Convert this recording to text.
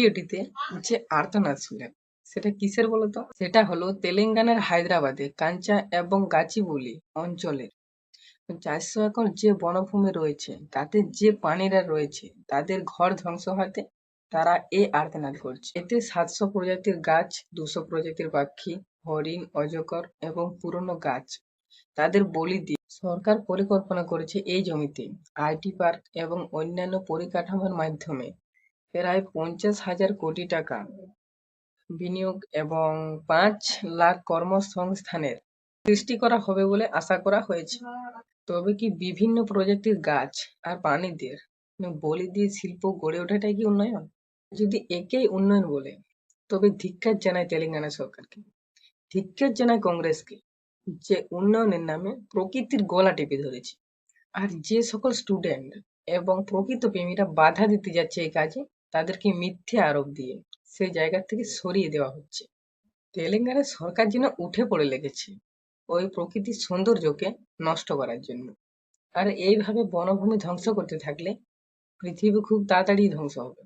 ভিডিওটিতে যে আর্তনাদ শুনলেন সেটা কিসের বলতো? সেটা হলো তেলেঙ্গানার হায়দ্রাবাদে কাঞ্চা এবং গাচিবৌলি অঞ্চলে ৪০০ একর যে বনভূমি রয়েছে তাতে যে প্রাণীরা রয়েছে তাদের ঘর ধ্বংস হতে তারা এই আর্তনাদ করছে। এতে ৭০০ প্রজাতির গাছ, ২০০ প্রজাতির পাখি, হরিণ, অজগর এবং পুরনো গাছ তাদের বলি দিয়ে সরকার পরিকল্পনা করেছে এই জমিতে আইটি পার্ক এবং অন্যান্য পরিকাঠামোর মাধ্যমে প্রায় ৫০,০০০ কোটি টাকা বিনিয়োগ এবং ৫ লাখ কর্মসংস্থানের সৃষ্টি করা হবে বলে আশা করা হয়েছে। তবে কি বিভিন্ন প্রজাতির গাছ আর প্রাণীদের বলি দিয়ে শিল্প গড়ে ওঠাটাই কি উন্নয়ন? যদি একেই উন্নয়ন বলে তবে ধিক্কার জানায় তেলেঙ্গানা সরকারকে, ধিক্কার জানায় কংগ্রেসকে, যে উন্নয়নের নামে প্রকৃতির গলা টিপে ধরেছে। আর যে সকল স্টুডেন্ট এবং প্রকৃত প্রেমীরা বাধা দিতে যাচ্ছে এই কাজে তাদেরকে মিথ্যে আরোপ দিয়ে সেই জায়গা থেকে সরিয়ে দেওয়া হচ্ছে। তেলেঙ্গানার সরকার যেন উঠে পড়ে লেগেছে ওই প্রকৃতির সৌন্দর্যকে নষ্ট করার জন্য। আর এইভাবে বনভূমি ধ্বংস করতে থাকলে পৃথিবী খুব তাড়াতাড়ি ধ্বংস হবে।